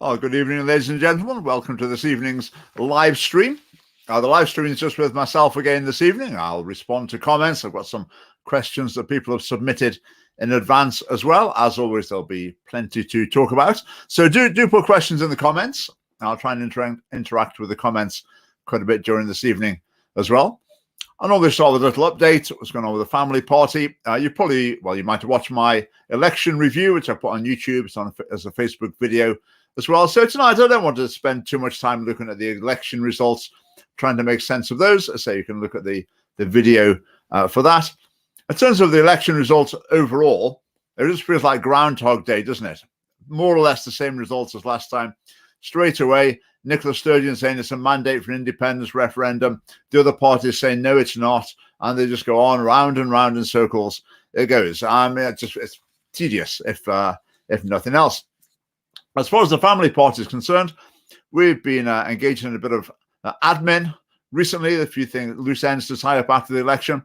Oh, good evening, ladies and gentlemen. Welcome to this evening's live stream. The live stream is just with myself again this evening. I'll respond to comments. I've got some questions that people have submitted in advance as well. As always, there'll be plenty to talk about. So do put questions in the comments. I'll try and interact with the comments quite a bit during this evening as well. I normally start with a little update. What's going on with the family party? You might have watched my election review, which I put on YouTube. It's on as a Facebook video as well. So tonight, I don't want to spend too much time looking at the election results, trying to make sense of those. So you can look at the video for that. In terms of the election results overall, it just feels like Groundhog Day, doesn't it? More or less the same results as last time. Straight away, Nicola Sturgeon saying it's a mandate for an independence referendum. The other parties saying no, it's not, and they just go on round and round in circles. It goes. I mean, it's tedious if nothing else. As far as the family party is concerned, we've been engaged in a bit of admin recently. A few things, loose ends to tie up after the election.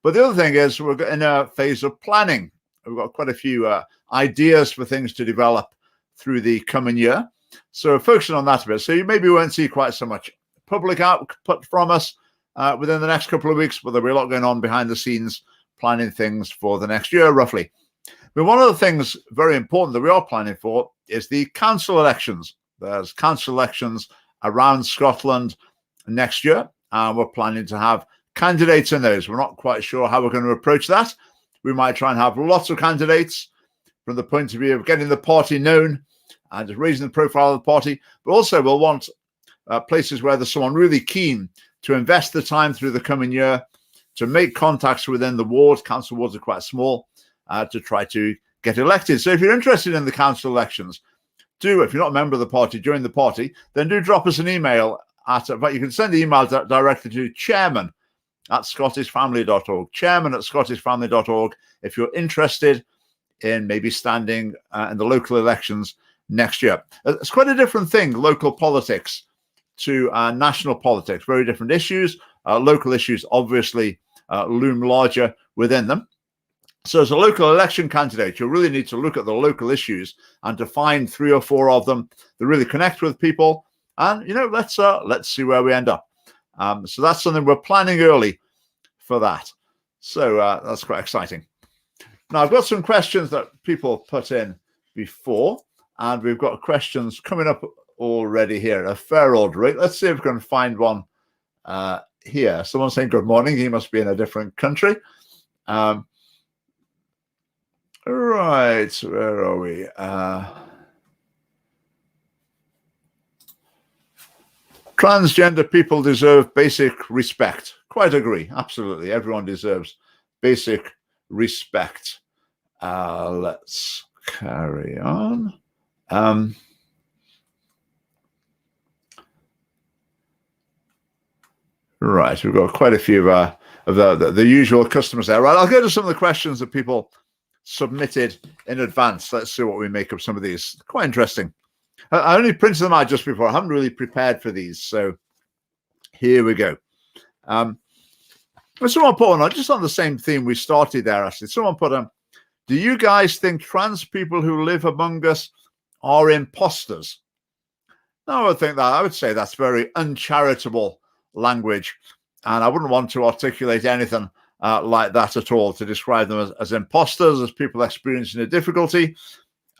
But the other thing is we're in a phase of planning. We've got quite a few ideas for things to develop through the coming year. So focusing on that a bit. So you maybe won't see quite so much public output from us within the next couple of weeks, but there'll be a lot going on behind the scenes, planning things for the next year, roughly. But one of the things very important that we are planning for is the council elections. There's council elections around Scotland next year, and we're planning to have candidates in those. We're not quite sure how we're going to approach that. We might try and have lots of candidates from the point of view of getting the party known and just raising the profile of the party, but also we'll want places where there's someone really keen to invest the time through the coming year to make contacts within the ward. Council wards are quite small, to try to get elected. So if you're interested in the council elections, if you're not a member of the party, join the party, then do drop us an email but you can send the email directly to chairman@scottishfamily.org, chairman@scottishfamily.org, if you're interested in maybe standing in the local elections next year. It's quite a different thing, local politics to national politics, very different issues. Local issues obviously loom larger within them. So as a local election candidate, you really need to look at the local issues and to find 3 or 4 of them that really connect with people. And, let's see where we end up. So that's something we're planning early for that. So that's quite exciting. Now, I've got some questions that people put in before, and we've got questions coming up already here at a fair old rate. Let's see if we can find one here. Someone's saying good morning. He must be in a different country. Right, where are we? Transgender people deserve basic respect. Quite agree. Absolutely. Everyone deserves basic respect. Let's carry on. Right, we've got quite a few of the usual customers there. Right, I'll go to some of the questions that people submitted in advance. Let's see what we make of some of these. Quite interesting. I only printed them out just before. I haven't really prepared for these, so here we go. Someone put on, just on the same theme we started there, actually. Someone put on, do you guys think trans people who live among us are imposters? No, I would think that. I would say that's very uncharitable language, and I wouldn't want to articulate anything like that at all, to describe them as imposters, as people experiencing a difficulty.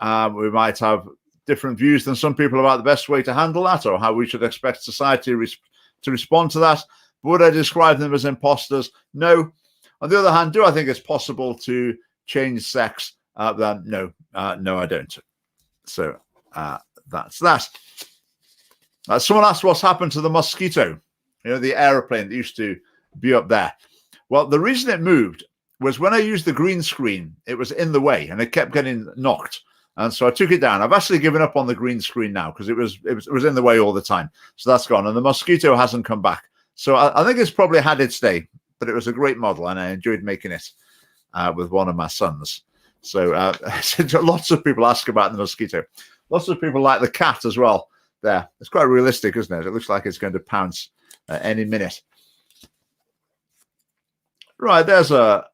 We might have different views than some people about the best way to handle that, or how we should expect society to respond to that. Would I describe them as imposters? No. On the other hand, do I think it's possible to change sex? Then no, I don't. So that's that. Someone asked what's happened to the Mosquito, the aeroplane that used to be up there. Well, the reason it moved was when I used the green screen, it was in the way and it kept getting knocked. And so I took it down. I've actually given up on the green screen now because it was in the way all the time. So that's gone. And the Mosquito hasn't come back. So I think it's probably had its day, but it was a great model and I enjoyed making it with one of my sons. So lots of people ask about the Mosquito. Lots of people like the cat as well there. It's quite realistic, isn't it? It looks like it's going to pounce any minute. Right, there's a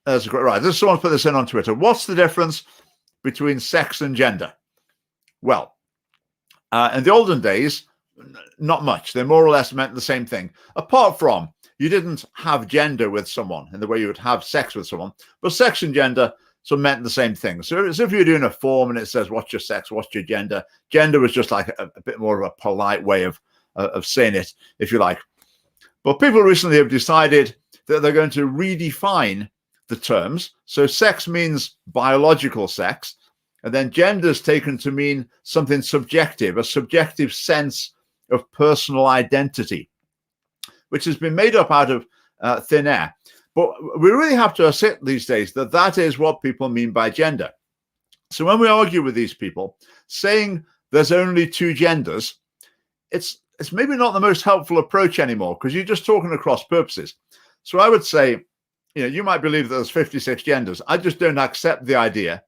great, right. There's someone put this in on Twitter. What's the difference between sex and gender? Well, in the olden days, not much. They more or less meant the same thing, apart from you didn't have gender with someone in the way you would have sex with someone, but sex and gender so meant the same thing. So as if you're doing a form and it says, what's your sex, what's your gender? Gender was just like a bit more of a polite way of saying it, if you like. But people recently have decided that they're going to redefine the terms. So sex means biological sex, and then gender is taken to mean something subjective, a subjective sense of personal identity, which has been made up out of thin air. But we really have to accept these days that that is what people mean by gender. So when we argue with these people, saying there's only two genders, it's maybe not the most helpful approach anymore, because you're just talking across purposes. So I would say, you might believe that there's 56 genders. I just don't accept the idea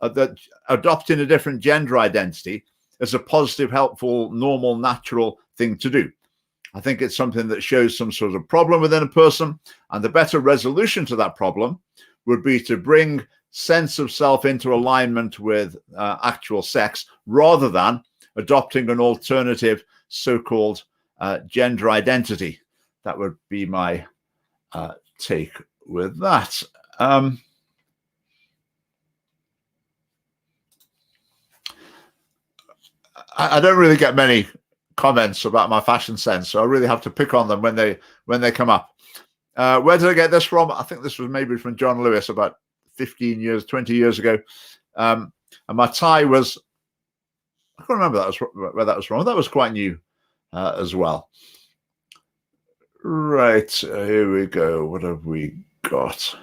that adopting a different gender identity is a positive, helpful, normal, natural thing to do. I think it's something that shows some sort of problem within a person, and the better resolution to that problem would be to bring sense of self into alignment with actual sex, rather than adopting an alternative so-called gender identity. That would be my take with that. I don't really get many comments about my fashion sense, so I really have to pick on them when they come up. Where did I get this from? I think this was maybe from John Lewis about 20 years ago. And my tie was, I can't remember where that was from. That was quite new as well. Right, here we go. What have we got?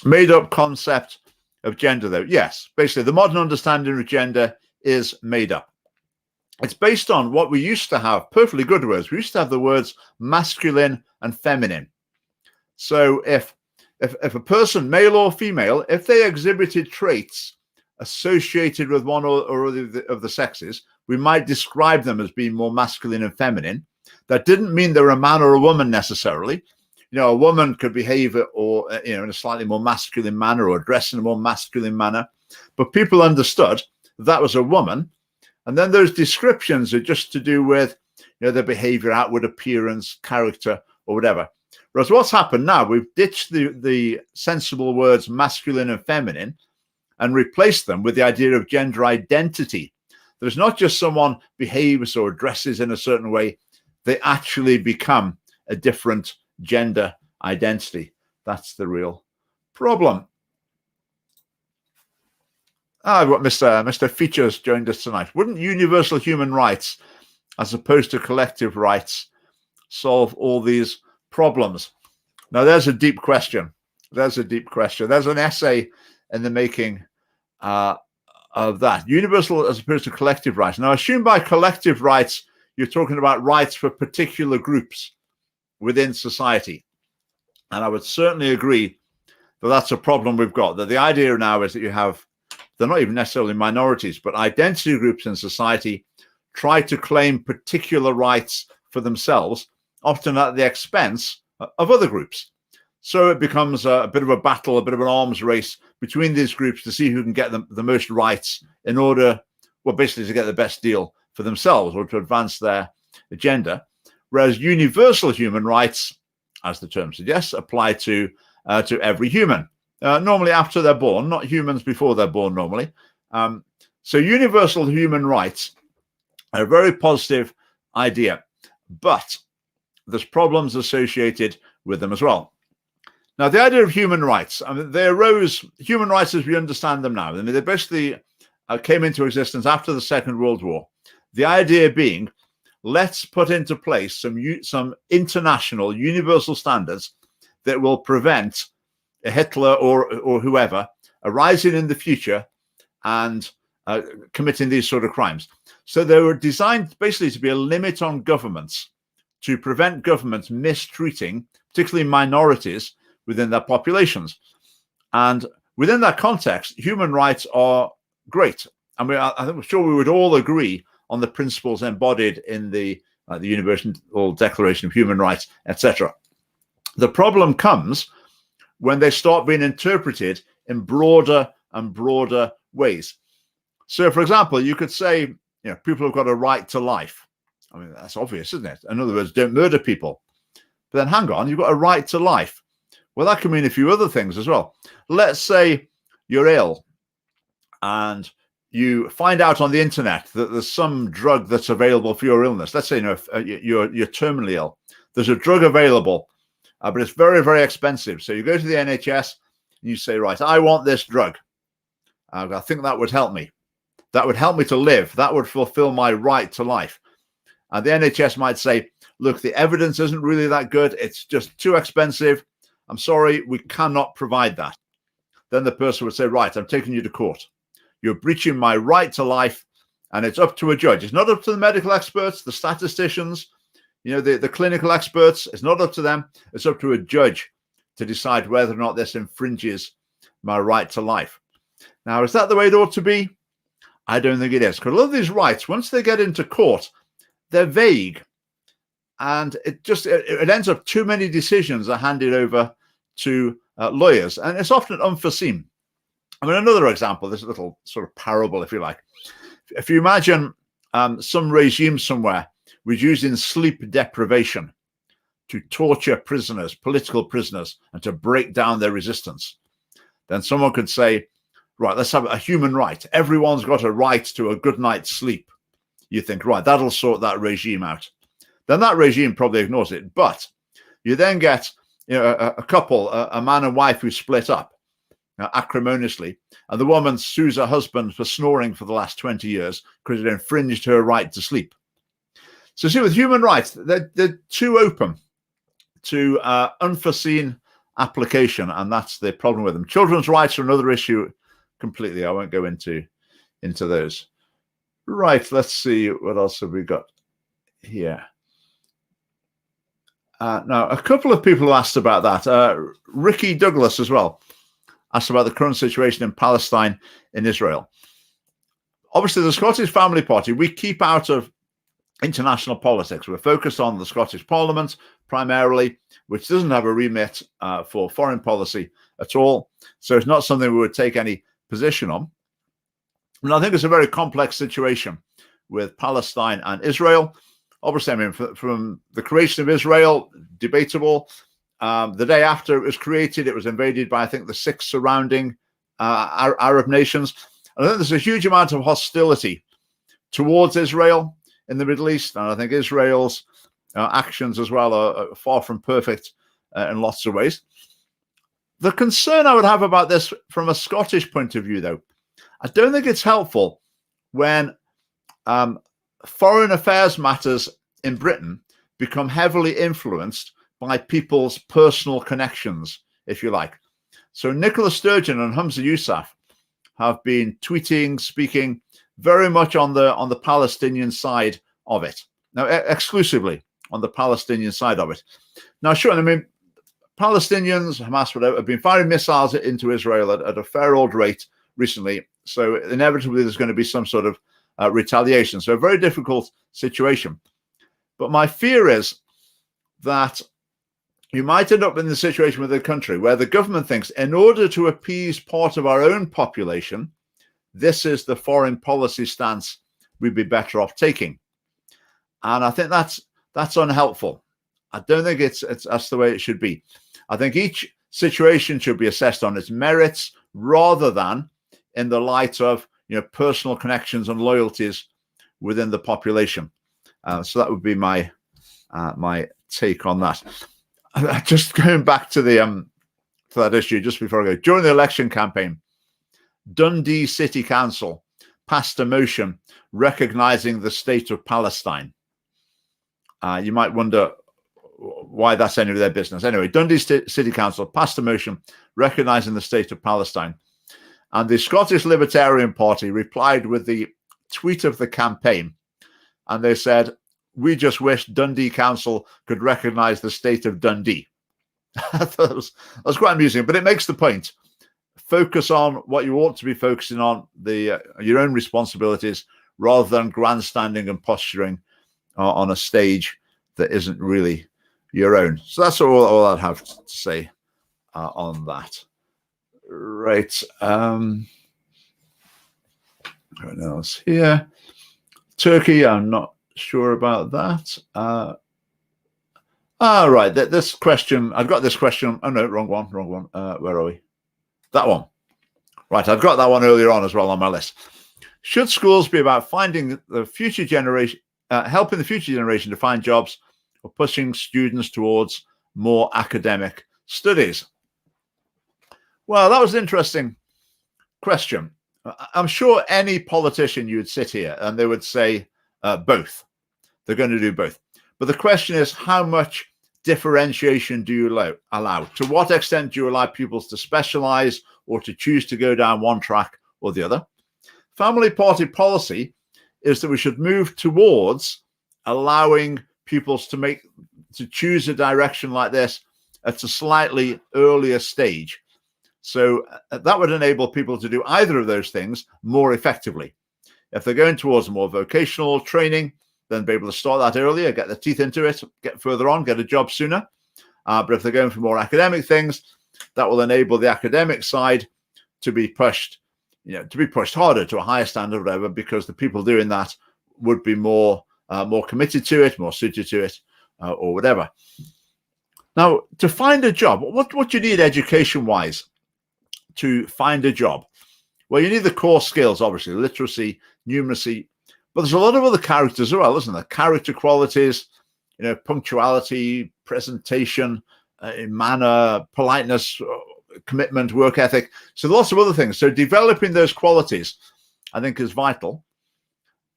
Made up concept of gender, though. Yes, basically the modern understanding of gender is made up. It's based on what we used to have, perfectly good words. We used to have the words masculine and feminine. So if a person, male or female, if they exhibited traits associated with one or other of the sexes, we might describe them as being more masculine and feminine. That didn't mean they're a man or a woman necessarily. A woman could behave in a slightly more masculine manner, or dress in a more masculine manner, but people understood that was a woman. And then those descriptions are just to do with their behavior, outward appearance, character, or whatever. Whereas what's happened now, we've ditched the sensible words masculine and feminine and replaced them with the idea of gender identity. There's not just someone behaves or dresses in a certain way, they actually become a different gender identity. That's the real problem. I've got Mr. Features joined us tonight. Wouldn't universal human rights, as opposed to collective rights, solve all these problems? Now, there's a deep question. There's an essay in the making of that. Universal as opposed to collective rights. Now, assume by collective rights, you're talking about rights for particular groups within society. And I would certainly agree that that's a problem we've got. That the idea now is that you have, they're not even necessarily minorities, but identity groups in society try to claim particular rights for themselves, often at the expense of other groups. So it becomes a bit of a battle, a bit of an arms race between these groups to see who can get the most rights in order, well, basically to get the best deal for themselves or to advance their agenda. Whereas universal human rights, as the term suggests, apply to every human, normally after they're born, not humans before they're born normally. So universal human rights are a very positive idea, but there's problems associated with them as well. Now, the idea of human rights, they arose, human rights as we understand them now, they basically came into existence after the Second World War. The idea being, let's put into place some international universal standards that will prevent a Hitler or whoever arising in the future and committing these sort of crimes. So they were designed basically to be a limit on governments, to prevent governments mistreating, particularly minorities within their populations. And within that context, human rights are great. I mean, I'm sure we would all agree on the principles embodied in the Universal Declaration of Human Rights, etc. The problem comes when they start being interpreted in broader and broader ways. So, for example, you could say, people have got a right to life. I mean, that's obvious, isn't it? In other words, don't murder people. But then hang on, you've got a right to life. Well, that can mean a few other things as well. Let's say you're ill and you find out on the internet that there's some drug that's available for your illness. Let's say you're terminally ill. There's a drug available, but it's very, very expensive. So you go to the NHS and you say, right, I want this drug. I think that would help me. That would help me to live. That would fulfill my right to life. And the NHS might say, look, the evidence isn't really that good. It's just too expensive. I'm sorry, we cannot provide that. Then the person would say, right, I'm taking you to court. You're breaching my right to life, and it's up to a judge. It's not up to the medical experts, the statisticians, the clinical experts. It's not up to them. It's up to a judge to decide whether or not this infringes my right to life. Now, is that the way it ought to be? I don't think it is. Because a lot of these rights, once they get into court, they're vague. And it ends up too many decisions are handed over to lawyers. And it's often unforeseen. I mean, another example, this little sort of parable, if you like. If you imagine some regime somewhere was using sleep deprivation to torture prisoners, political prisoners, and to break down their resistance, then someone could say, right, let's have a human right. Everyone's got a right to a good night's sleep. You think, right, that'll sort that regime out. Then that regime probably ignores it. But you then get a couple, a man and wife who split up acrimoniously, and the woman sues her husband for snoring for the last 20 years because it infringed her right to sleep. So see, with human rights, they're too open to unforeseen application, and that's the problem with them. Children's rights are another issue completely. I won't go into those. Right, let's see, what else have we got here? Now, a couple of people asked about that. Ricky Douglas as well asked about the current situation in Palestine and Israel. Obviously, the Scottish Family Party, we keep out of international politics. We're focused on the Scottish Parliament primarily, which doesn't have a remit for foreign policy at all. So it's not something we would take any position on. And I think it's a very complex situation with Palestine and Israel. Obviously, I mean, from the creation of Israel, debatable. The day after it was created, it was invaded by, I think, the 6 surrounding Arab nations. And I think there's a huge amount of hostility towards Israel in the Middle East. And I think Israel's actions as well are far from perfect in lots of ways. The concern I would have about this from a Scottish point of view, though, I don't think it's helpful when foreign affairs matters in Britain become heavily influenced by people's personal connections, if you like. So Nicola Sturgeon and Humza Yousaf have been tweeting, speaking very much on the Palestinian side of it. Now, exclusively on the Palestinian side of it. Now, sure, I mean, Palestinians, Hamas, whatever, have been firing missiles into Israel at a fair old rate recently. So inevitably there's going to be some sort of retaliation. So a very difficult situation. But my fear is that you might end up in the situation with a country where the government thinks in order to appease part of our own population, this is the foreign policy stance we'd be better off taking. And I think that's unhelpful. I don't think that's the way it should be. I think each situation should be assessed on its merits rather than in the light of personal connections and loyalties within the population. So that would be my take on that. Just going back to to that issue, just before I go, during the election campaign, Dundee City Council passed a motion recognizing the state of Palestine. You might wonder why that's any of their business. Anyway, Dundee City Council passed a motion recognizing the state of Palestine. And the Scottish Libertarian Party replied with the tweet of the campaign. And they said, "We just wish Dundee Council could recognize the state of Dundee." I thought that was quite amusing, but it makes the point. Focus on what you ought to be focusing on, your own responsibilities, rather than grandstanding and posturing on a stage that isn't really your own. So that's all I'd have to say on that. Right. What else here? Turkey, I'm not sure about that. Right. This question, I've got this question. Oh, no, wrong one. Where are we? That one. Right, I've got that one earlier on as well on my list. Should schools be about finding the future generation, helping the future generation to find jobs, or pushing students towards more academic studies? Well, that was an interesting question. I'm sure any politician, you'd sit here and they would say both. They're going to do both. But the question is, how much differentiation do you allow? To what extent do you allow pupils to specialize or to choose to go down one track or the other? Family party policy is that we should move towards allowing pupils to choose a direction like this at a slightly earlier stage. So that would enable people to do either of those things more effectively. If they're going towards more vocational training, then be able to start that earlier, get their teeth into it, get further on, get a job sooner. But if they're going for more academic things, that will enable the academic side to be pushed, harder to a higher standard, or whatever, because the people doing that would be more committed to it, more suited to it, or whatever. Now, to find a job, what you need education-wise to find a job? Well, you need the core skills, obviously, literacy, numeracy, but there's a lot of other characters as well, isn't there? Character qualities, punctuality, presentation, manner, politeness, commitment, work ethic. So lots of other things. So developing those qualities, I think, is vital.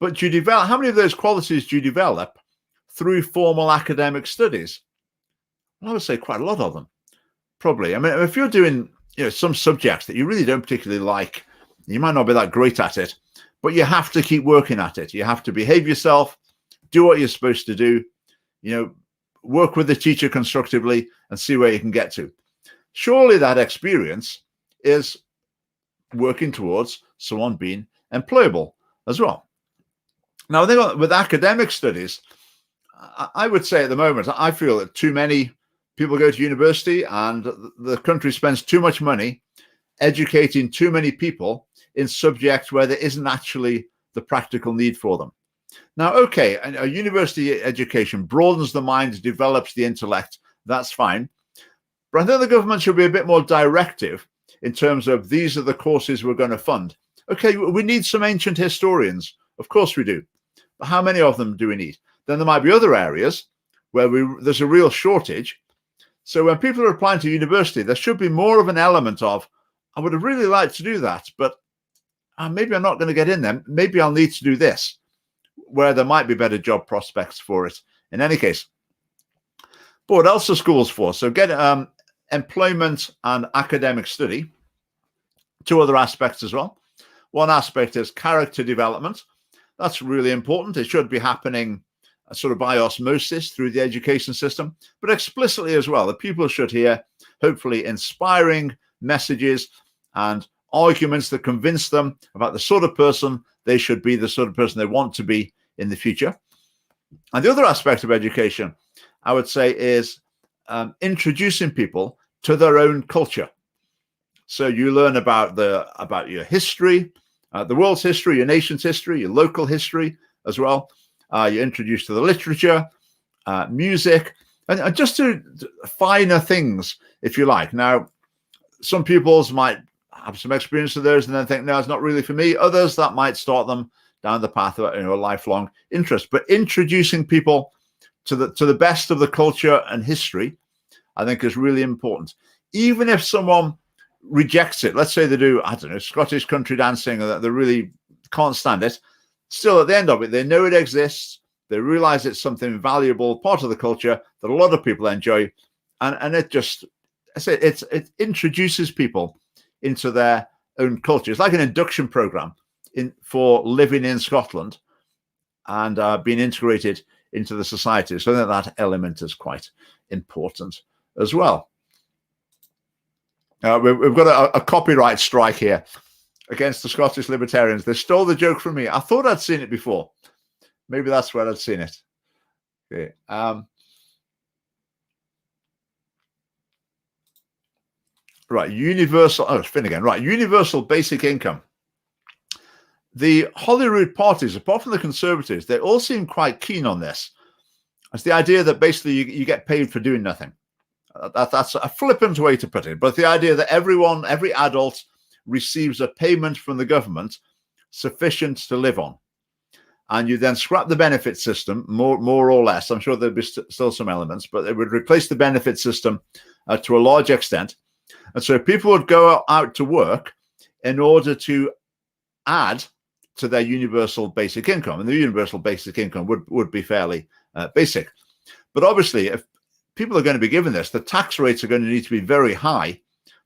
But how many of those qualities do you develop through formal academic studies? Well, I would say quite a lot of them, probably. I mean, if you're doing some subjects that you really don't particularly like, you might not be that great at it, but you have to keep working at it. You have to behave yourself, do what you're supposed to do, work with the teacher constructively and see where you can get to. Surely that experience is working towards someone being employable as well. Now, I think with academic studies, I would say at the moment, I feel that too many people go to university and the country spends too much money educating too many people in subjects where there isn't actually the practical need for them. Now, okay, a university education broadens the mind, develops the intellect, that's fine. But I think the government should be a bit more directive in terms of these are the courses we're going to fund. Okay, we need some ancient historians. Of course we do. But how many of them do we need? Then there might be other areas where there's a real shortage. So when people are applying to university, there should be more of an element of, I would have really liked to do that, but maybe I'm not going to get in there. Maybe I'll need to do this, where there might be better job prospects for it in any case. But what else are schools for? So get employment and academic study. Two other aspects as well. One aspect is character development. That's really important. It should be happening sort of by osmosis through the education system, but explicitly as well. The people should hear, hopefully, inspiring messages and arguments that convince them about the sort of person they should be, the sort of person they want to be in the future. And the other aspect of education, I would say, is introducing people to their own culture. So you learn about your history, the world's history, your nation's history, your local history as well. You're introduced to the literature, music, and just to finer things, if you like. Now, some pupils might have some experience of those and then think, no, it's not really for me. Others, that might start them down the path of a lifelong interest. But introducing people to the best of the culture and history, I think, is really important. Even if someone rejects it, let's say they do, I don't know, Scottish country dancing, or that they really can't stand it, still at the end of it, they know it exists. They realize it's something valuable, part of the culture that a lot of people enjoy. And it just, I say, it introduces people into their own culture. It's like an induction program for living in Scotland and being integrated into the society. So I think that element is quite important as well. We've got a copyright strike here against the Scottish Libertarians. They stole the joke from me. I thought I'd seen it before. Maybe that's where I'd seen it. Okay. Right, universal. Oh, it's Finn again. Right, universal basic income. the Holyrood parties, apart from the Conservatives, they all seem quite keen on this. It's the idea that basically you get paid for doing nothing. That's a flippant way to put it, but the idea that every adult receives a payment from the government sufficient to live on, and you then scrap the benefit system, more or less. I'm sure there'd be still some elements, but it would replace the benefit system to a large extent, and so people would go out to work in order to add to their universal basic income, and the universal basic income would be fairly basic. But obviously, if people are going to be given this, the tax rates are going to need to be very high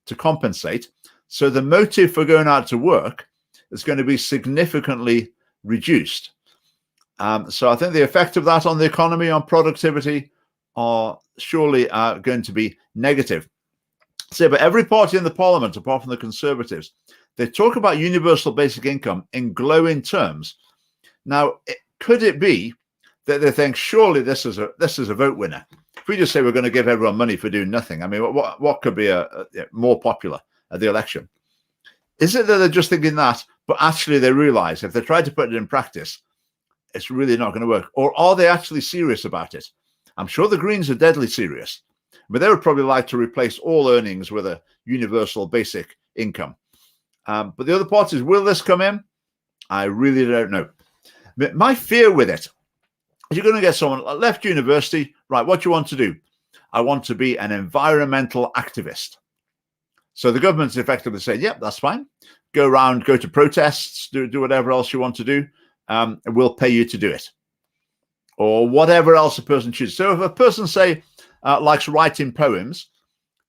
to compensate. So the motive for going out to work is going to be significantly reduced. So I think the effect of that on the economy, on productivity, are surely going to be negative. So, but every party in the parliament, apart from the Conservatives, they talk about universal basic income in glowing terms. Now, could it be that they think surely this is a vote winner? If we just say we're going to give everyone money for doing nothing, I mean, what could be more popular at the election? Is it that they're just thinking that, but actually they realize if they try to put it in practice, it's really not going to work? Or are they actually serious about it? I'm sure the Greens are deadly serious, but they would probably like to replace all earnings with a universal basic income. But the other parties, will this come in? I really don't know. My fear with it, you're going to get someone left university, right? What do you want to do? I want to be an environmental activist. So the government's effectively saying, yep, that's fine. Go around, go to protests, do whatever else you want to do. We'll pay you to do it. Or whatever else a person chooses. So if a person, say, likes writing poems,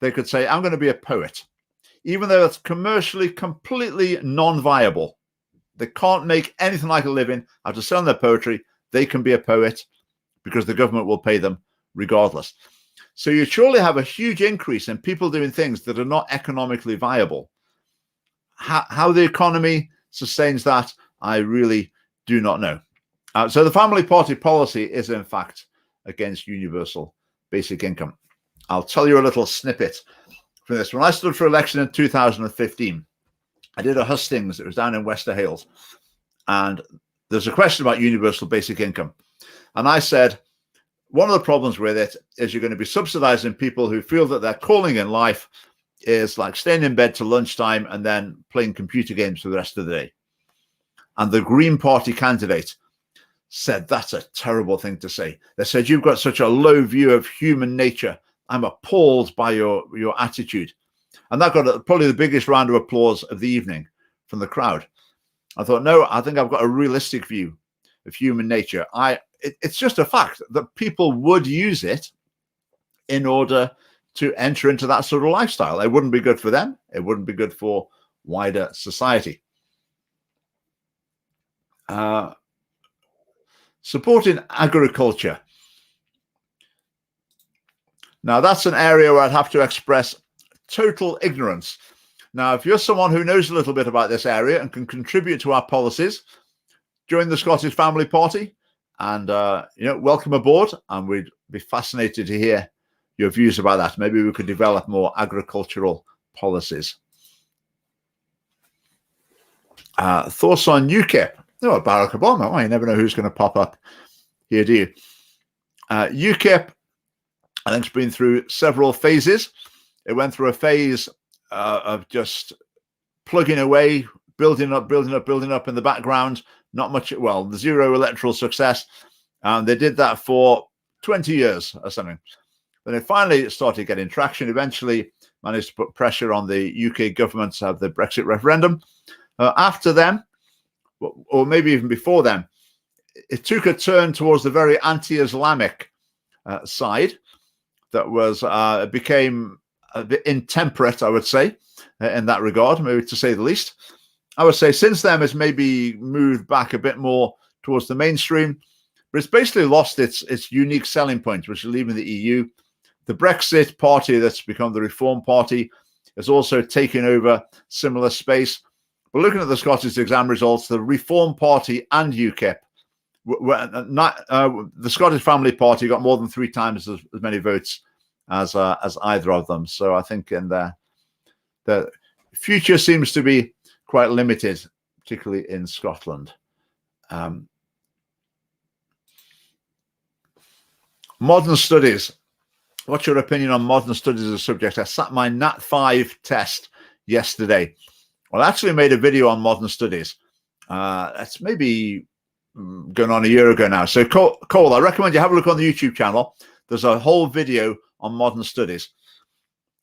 they could say, I'm going to be a poet. Even though it's commercially completely non-viable. They can't make anything like a living out of selling their poetry. They can be a poet because the government will pay them regardless. So you surely have a huge increase in people doing things that are not economically viable. How the economy sustains that, I really do not know. So the family party policy is, in fact, against universal basic income. I'll tell you a little snippet from this. When I stood for election in 2015, I did a hustings. It was down in Wester Hales. And there's a question about universal basic income. And I said, one of the problems with it is you're going to be subsidizing people who feel that their calling in life is like staying in bed till lunchtime and then playing computer games for the rest of the day. And the Green Party candidate said, that's a terrible thing to say. They said, you've got such a low view of human nature. I'm appalled by your attitude. And that got probably the biggest round of applause of the evening from the crowd. I thought, no, I think I've got a realistic view of human nature. It's just a fact that people would use it in order to enter into that sort of lifestyle. It wouldn't be good for them. It wouldn't be good for wider society. Supporting agriculture. Now, that's an area where I'd have to express total ignorance. Now, if you're someone who knows a little bit about this area and can contribute to our policies, join the Scottish Family Party and, welcome aboard. And we'd be fascinated to hear your views about that. Maybe we could develop more agricultural policies. Thoughts on UKIP? Oh, Barack Obama. Oh, you never know who's going to pop up here, do you? UKIP, I think, has been through several phases. It went through a phase of just plugging away, building up in the background. Not much, well, zero electoral success. They did that for 20 years or something. Then it finally started getting traction, eventually managed to put pressure on the UK government to have the Brexit referendum. After them, or maybe even before them, it took a turn towards the very anti-Islamic side that was became a bit intemperate, I would say, in that regard, maybe to say the least. I would say since then it's maybe moved back a bit more towards the mainstream, but it's basically lost its unique selling point, which is leaving the EU. The Brexit party that's become the Reform Party has also taken over similar space. But looking at the Scottish exam results, the Reform Party and UKIP, the Scottish Family Party got more than 3 times as many votes as either of them. So I think in the future seems to be quite limited particularly in Scotland. Modern studies. What's your opinion on modern studies as a subject? I sat my Nat 5 test yesterday. Well, I actually made a video on modern studies. That's maybe going on a year ago now. So Cole, I recommend you have a look on the YouTube channel. There's a whole video on modern studies.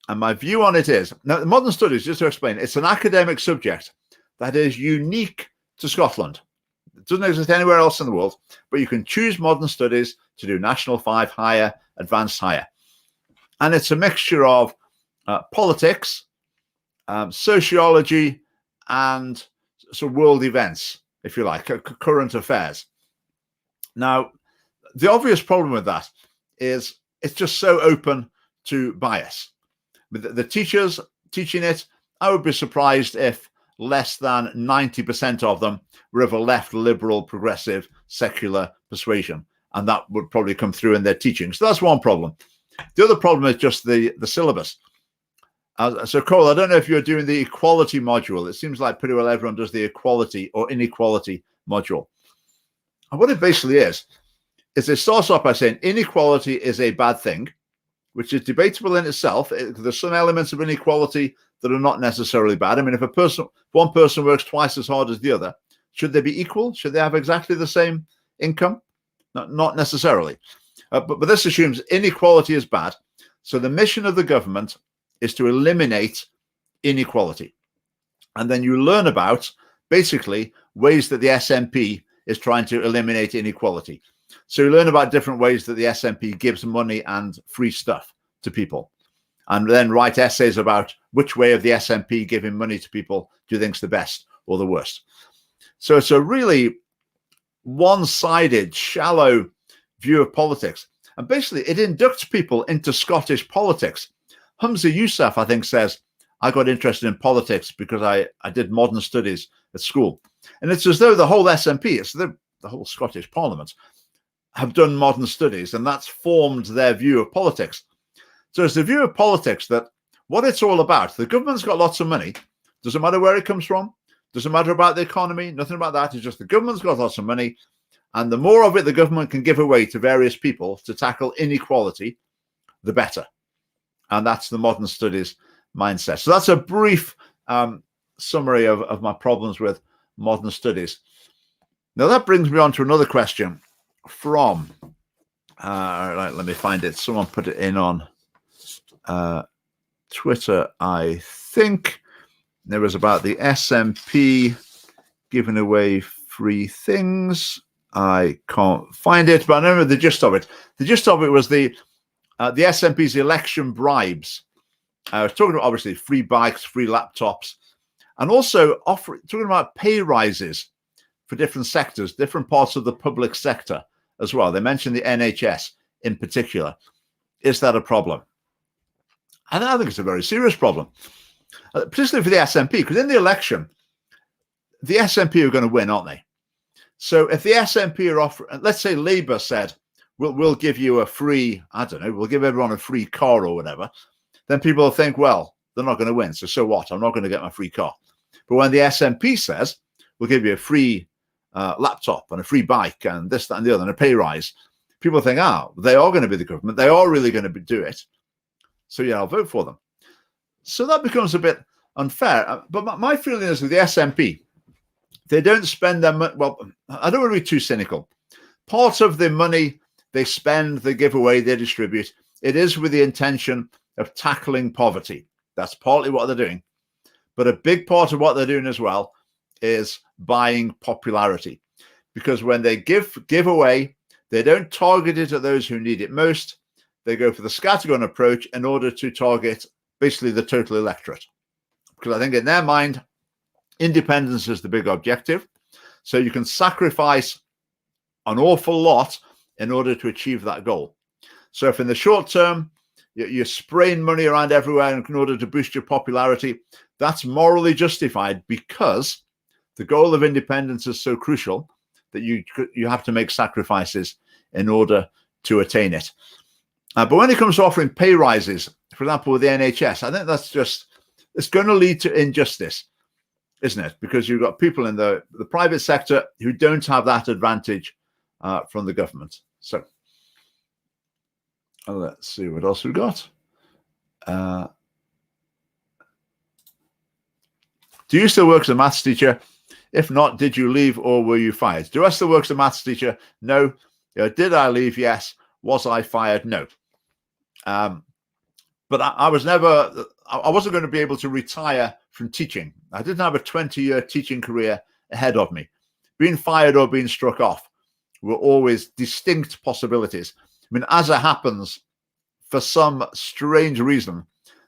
And my view on it is, now modern studies, just to explain, it's an academic subject that is unique to Scotland. It doesn't exist anywhere else in the world, but you can choose modern studies to do National 5, higher, advanced higher. And it's a mixture of politics, sociology, and sort of world events, if you like, current affairs. Now, the obvious problem with that is it's just so open to bias. The teachers teaching it, I would be surprised if less than 90% of them were of a left, liberal, progressive, secular persuasion. And that would probably come through in their teaching. So that's one problem. The other problem is just the syllabus. So, Cole, I don't know if you're doing the equality module. It seems like pretty well everyone does the equality or inequality module. And what it basically is it starts off by saying inequality is a bad thing, which is debatable in itself. There's some elements of inequality that are not necessarily bad. I mean, if one person works twice as hard as the other, should they be equal? Should they have exactly the same income? Not necessarily. But this assumes inequality is bad. So the mission of the government is to eliminate inequality. And then you learn about, basically, ways that the SNP is trying to eliminate inequality. So you learn about different ways that the SNP gives money and free stuff to people. And then write essays about which way of the SNP giving money to people do you think is the best or the worst. So it's a really one-sided, shallow view of politics. And basically, it inducts people into Scottish politics. Humza Yousaf, I think, says, I got interested in politics because I did modern studies at school. And it's as though the whole SNP, it's the whole Scottish Parliament, have done modern studies, and that's formed their view of politics. So it's the view of politics that what it's all about, the government's got lots of money, doesn't matter where it comes from, doesn't matter about the economy, nothing about that, it's just the government's got lots of money, and the more of it the government can give away to various people to tackle inequality, the better. And that's the modern studies mindset. So that's a brief summary of my problems with modern studies. Now that brings me on to another question from, right, let me find it. Someone put it in on Twitter, I think. It was about the SNP giving away free things. I can't find it, but I remember the gist of it. The gist of it was the SNP's election bribes. I was talking about, obviously, free bikes, free laptops, and also talking about pay rises for different sectors, different parts of the public sector as well. They mentioned the NHS in particular. Is that a problem? And I think it's a very serious problem, particularly for the SNP, because in the election, the SNP are going to win, aren't they? So if the SNP are offering, let's say Labour said, we'll give you a free, I don't know, we'll give everyone a free car or whatever, then people will think, well, they're not going to win, so what? I'm not going to get my free car. But when the SNP says, we'll give you a free laptop and a free bike and this, that, and the other, and a pay rise, people think, they are going to be the government. They are really going to do it. So, yeah, I'll vote for them. So that becomes a bit unfair. But my feeling is with the SNP, they don't spend their money. Well, I don't want to be too cynical. Part of the money they spend, they give away, they distribute, it is with the intention of tackling poverty. That's partly what they're doing. But a big part of what they're doing as well is buying popularity. Because when they give away, they don't target it at those who need it most. They go for the scattergun approach in order to target basically the total electorate. Because I think in their mind, independence is the big objective. So you can sacrifice an awful lot in order to achieve that goal. So if in the short term, you're spraying money around everywhere in order to boost your popularity, that's morally justified because the goal of independence is so crucial that you have to make sacrifices in order to attain it. But when it comes to offering pay rises, for example, with the NHS, I think that's just, it's going to lead to injustice. isn't it? Because you've got people in the private sector who don't have that advantage from the government. So let's see what else we've got. Do you still work as a maths teacher? If not, did you leave or were you fired? Do I still work as a maths teacher? No. Did I leave? Yes. Was I fired? No. But I was never, I wasn't going to be able to retire from teaching. I didn't have a 20-year teaching career ahead of me. Being fired or being struck off were always distinct possibilities. I mean, as it happens, for some strange reason,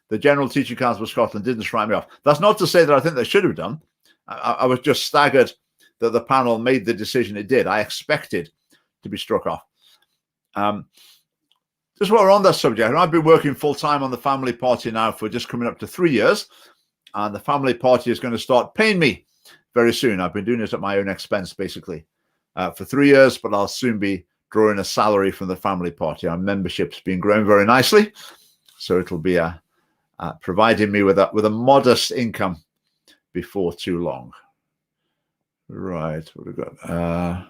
the General Teaching Council of Scotland didn't strike me off. That's not to say that I think they should have done. I was just staggered that the panel made the decision it did. I expected to be struck off. Just while we're on that subject, I've been working full-time on the family party now for just coming up to 3 years, and the family party is going to start paying me very soon. I've been doing it at my own expense, basically, for 3 years, but I'll soon be drawing a salary from the family party. Our membership's been growing very nicely, so it'll be providing me with a modest income before too long. Right, what have we got?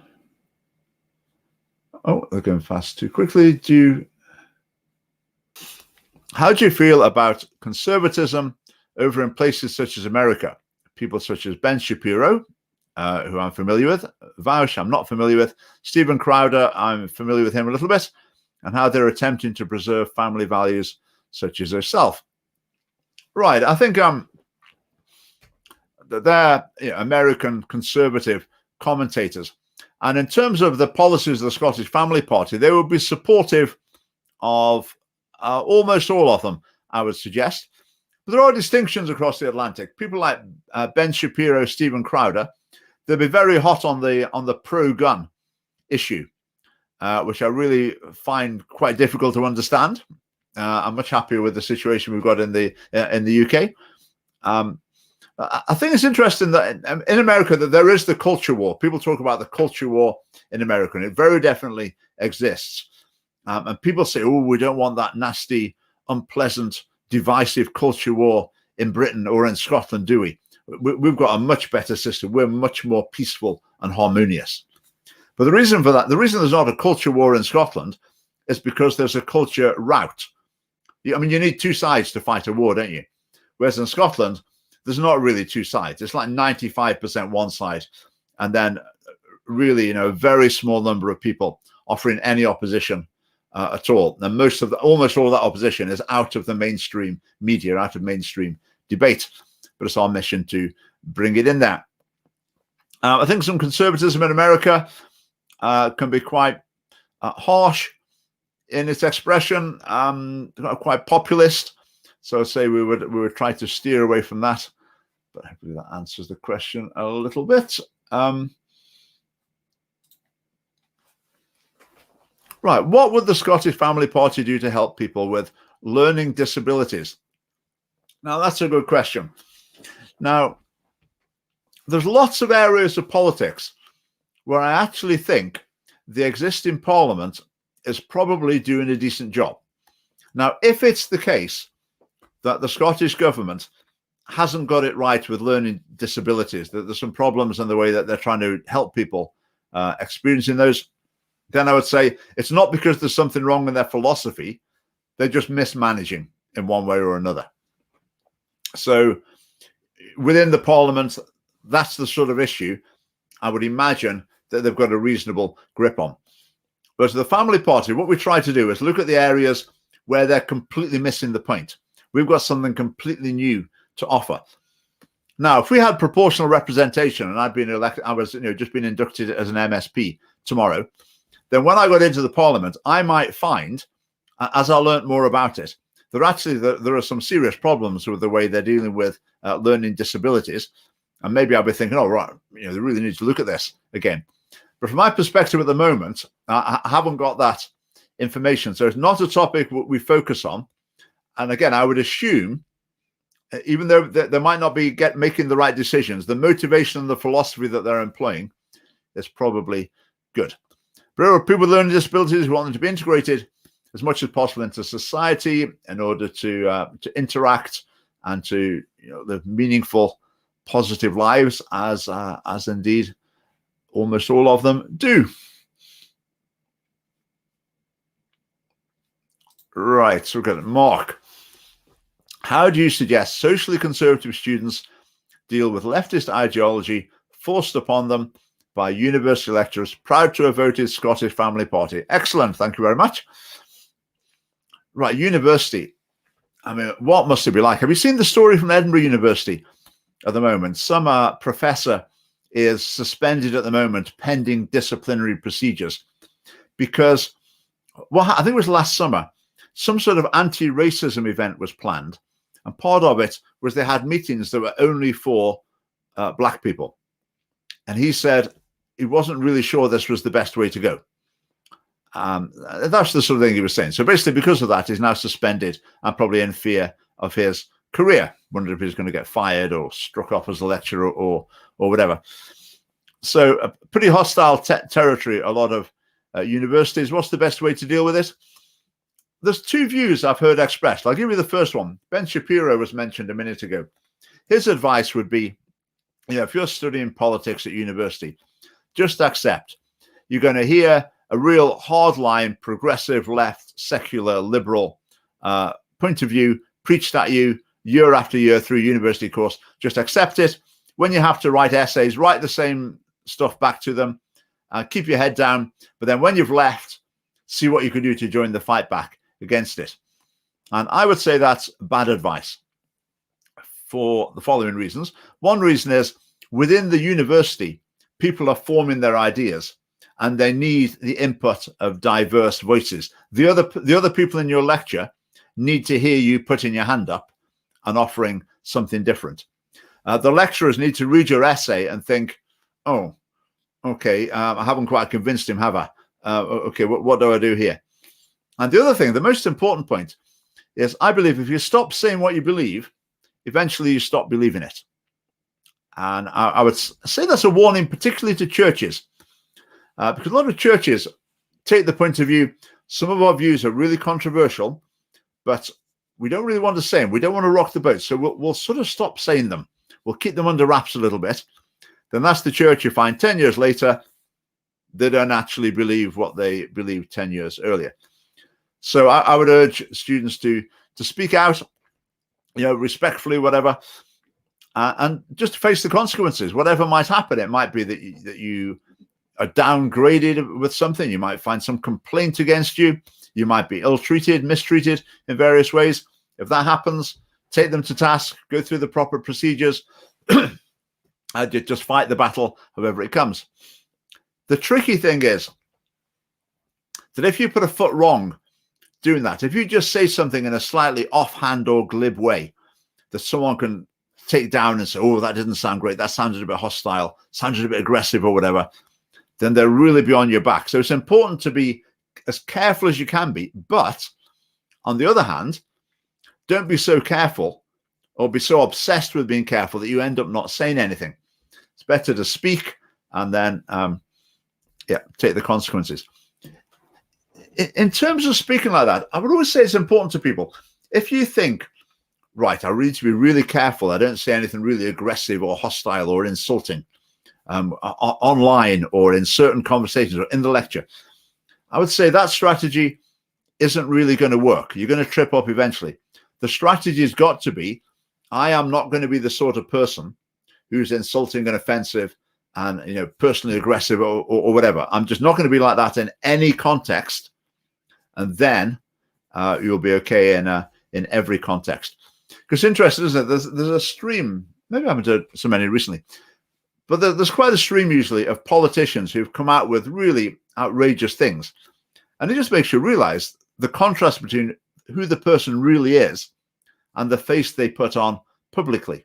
Oh, they're going fast too quickly. How do you feel about conservatism over in places such as America? People such as Ben Shapiro, who I'm familiar with, Vaush, I'm not familiar with, Stephen Crowder, I'm familiar with him a little bit, and how they're attempting to preserve family values such as yourself. Right, I think they're American conservative commentators. And in terms of the policies of the Scottish Family Party, they would be supportive of almost all of them, I would suggest. But there are distinctions across the Atlantic. People like Ben Shapiro, Stephen Crowder, they'll be very hot on the pro-gun issue, which I really find quite difficult to understand. I'm much happier with the situation we've got in the UK. I think it's interesting that in America that there is the culture war. People talk about the culture war in America, and it very definitely exists. And people say, oh, we don't want that nasty, unpleasant, divisive culture war in Britain or in Scotland, do we? We've got a much better system. We're much more peaceful and harmonious. But the reason for that, the reason there's not a culture war in Scotland is because there's a culture rout. I mean, you need two sides to fight a war, don't you? Whereas in Scotland, there's not really two sides. It's like 95% one side, and then really, a very small number of people offering any opposition at all. And almost all of that opposition is out of the mainstream media, out of mainstream debate. But it's our mission to bring it in there. I think some conservatism in America can be quite harsh in its expression, quite populist. So I'd say we would try to steer away from that. But hopefully that answers the question a little bit. Right, what would the Scottish Family Party do to help people with learning disabilities? Now, that's a good question. Now, there's lots of areas of politics where I actually think the existing Parliament is probably doing a decent job. Now, if it's the case that the Scottish government hasn't got it right with learning disabilities, that there's some problems in the way that they're trying to help people experiencing those, then I would say it's not because there's something wrong in their philosophy. They're just mismanaging in one way or another. So within the Parliament, that's the sort of issue I would imagine that they've got a reasonable grip on. But the Family Party, what we try to do is look at the areas where they're completely missing the point. We've got something completely new to offer. Now, if we had proportional representation and I'd been elected, I was just been inducted as an MSP tomorrow, then when I got into the Parliament, I might find, as I learned more about it, that there are some serious problems with the way they're dealing with learning disabilities. And maybe I'll be thinking, oh, right, they really need to look at this again. But from my perspective at the moment, I haven't got that information. So it's not a topic we focus on. And again, I would assume, even though they might not be making the right decisions, the motivation and the philosophy that they're employing is probably good. But there are people with learning disabilities who want them to be integrated as much as possible into society in order to interact and to live meaningful positive lives, as indeed almost all of them do. Right, so we've got Mark. How do you suggest socially conservative students deal with leftist ideology forced upon them by university lecturers proud to have voted Scottish Family Party? Excellent, thank you very much. Right, university. I mean, what must it be like? Have you seen the story from Edinburgh University at the moment? Some professor is suspended at the moment pending disciplinary procedures because, well, I think it was last summer, some sort of anti-racism event was planned, and part of it was they had meetings that were only for black people. And he said he wasn't really sure this was the best way to go. That's the sort of thing he was saying. So basically, because of that, he's now suspended and probably in fear of his career. Wondering if he's going to get fired or struck off as a lecturer or whatever. So a pretty hostile territory, a lot of universities. What's the best way to deal with it? There's two views I've heard expressed. I'll give you the first one. Ben Shapiro was mentioned a minute ago. His advice would be, if you're studying politics at university, just accept you're going to hear a real hardline, progressive, left, secular, liberal point of view preached at you year after year through university course. Just accept it. When you have to write essays, write the same stuff back to them. Keep your head down. But then when you've left, see what you can do to join the fight back against it. And I would say that's bad advice for the following reasons. One reason is within the university, people are forming their ideas and they need the input of diverse voices. The other people in your lecture need to hear you putting your hand up and offering something different. The lecturers need to read your essay and think, oh, okay, I haven't quite convinced him, have I? Okay, what do I do here? And the other thing, the most important point, is I believe if you stop saying what you believe, eventually you stop believing it. And I would say that's a warning, particularly to churches, because a lot of churches take the point of view, some of our views are really controversial, but we don't really want to say them. We don't want to rock the boat. So we'll sort of stop saying them. We'll keep them under wraps a little bit. Then that's the church you find 10 years later, they don't actually believe what they believed 10 years earlier. So I would urge students to speak out, respectfully, whatever, and just face the consequences, whatever might happen. It might be that you are downgraded with something. You might find some complaint against you. You might be ill-treated, mistreated in various ways. If that happens, take them to task, go through the proper procedures, just fight the battle, however it comes. The tricky thing is that if you put a foot wrong doing that, if you just say something in a slightly offhand or glib way that someone can take down and say, oh, that didn't sound great, that sounded a bit hostile, sounded a bit aggressive or whatever, then they'll really be on your back. So it's important to be as careful as you can be. But on the other hand, don't be so careful or be so obsessed with being careful that you end up not saying anything. It's better to speak and then take the consequences. In terms of speaking like that, I would always say it's important to people. If you think, right, I need to be really careful, I don't say anything really aggressive or hostile or insulting online or in certain conversations or in the lecture, I would say that strategy isn't really going to work. You're going to trip up eventually. The strategy has got to be, I am not going to be the sort of person who's insulting and offensive and personally aggressive or whatever. I'm just not going to be like that in any context. And then you'll be okay in every context. Because it's interesting, isn't it? There's a stream, maybe I haven't heard so many recently, but there's quite a stream usually of politicians who've come out with really outrageous things. And it just makes you realize the contrast between who the person really is and the face they put on publicly.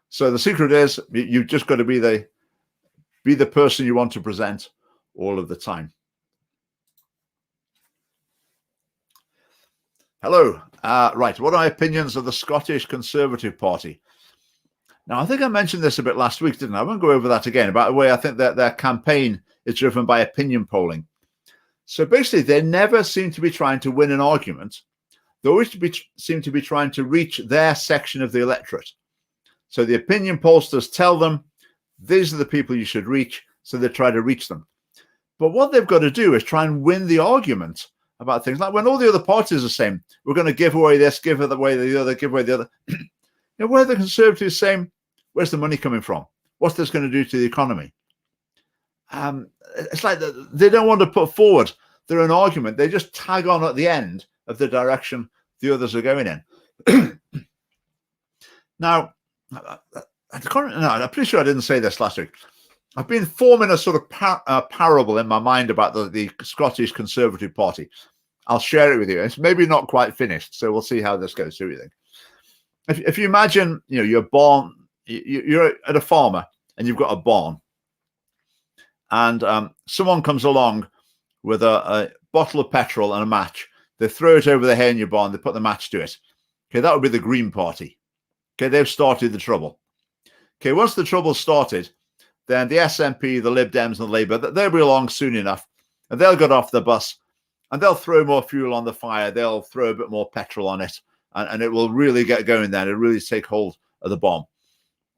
So the secret is you've just got to be the person you want to present all of the time. Hello. Right. What are my opinions of the Scottish Conservative Party? Now, I think I mentioned this a bit last week, didn't I? I won't go over that again. By the way, I think that their campaign is driven by opinion polling. So basically, they never seem to be trying to win an argument. They always seem to be trying to reach their section of the electorate. So the opinion pollsters tell them these are the people you should reach, so they try to reach them. But what they've got to do is try and win the argument about things like when all the other parties are saying, we're going to give away this, give away the other, give away the other. Where are the Conservatives saying, where's the money coming from? What's this going to do to the economy? It's like they don't want to put forward their own argument. They just tag on at the end of the direction the others are going in. Now, I'm pretty sure I didn't say this last week. I've been forming a sort of parable in my mind about the Scottish Conservative Party. I'll share it with you. It's maybe not quite finished, so we'll see how this goes. See what you think. If you imagine, you're born, you're at a farmer and you've got a barn, and someone comes along with a bottle of petrol and a match. They throw it over the hay in your barn. They put the match to it. Okay, that would be the Green Party. Okay, they've started the trouble. Okay, once the trouble's started, then the SNP, the Lib Dems, and the Labour, they'll be along soon enough, and they'll get off the bus, and they'll throw more fuel on the fire. They'll throw a bit more petrol on it, and it will really get going then. It'll really take hold of the bomb.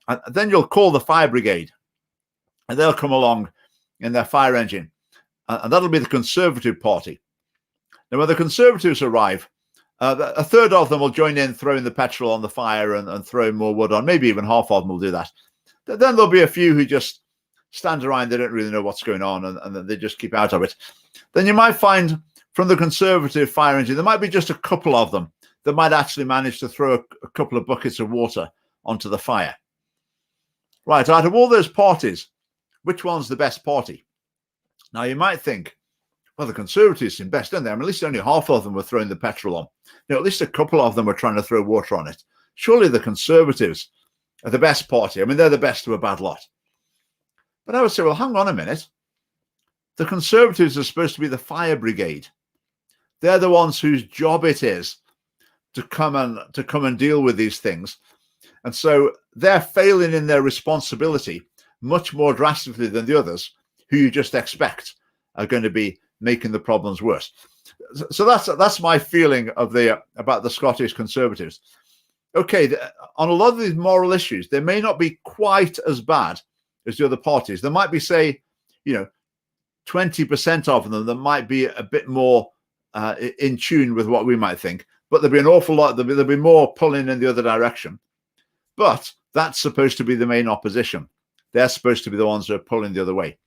And then you'll call the fire brigade, and they'll come along in their fire engine, and that'll be the Conservative Party. Now, when the Conservatives arrive, a third of them will join in throwing the petrol on the fire and throwing more wood on. Maybe even half of them will do that. Then there'll be a few who just stand around. They don't really know what's going on, and they just keep out of it. Then you might find from the Conservative fire engine, there might be just a couple of them that might actually manage to throw a couple of buckets of water onto the fire. Right, out of all those parties, which one's the best party? Now, you might think, well, the Conservatives seem best, don't they? I mean, at least only half of them were throwing the petrol on. At least a couple of them were trying to throw water on it. Surely the Conservatives are the best party. I mean, they're the best of a bad lot. But I would say, well, hang on a minute. The Conservatives are supposed to be the fire brigade. They're the ones whose job it is to come and deal with these things. And so they're failing in their responsibility much more drastically than the others, who you just expect are going to be making the problems worse. So that's my feeling about the Scottish Conservatives. Okay, on a lot of these moral issues, they may not be quite as bad as the other parties. There might be, say, 20% of them that might be a bit more in tune with what we might think, but there'll be an awful lot. There'll be more pulling in the other direction. But that's supposed to be the main opposition. They're supposed to be the ones who are pulling the other way,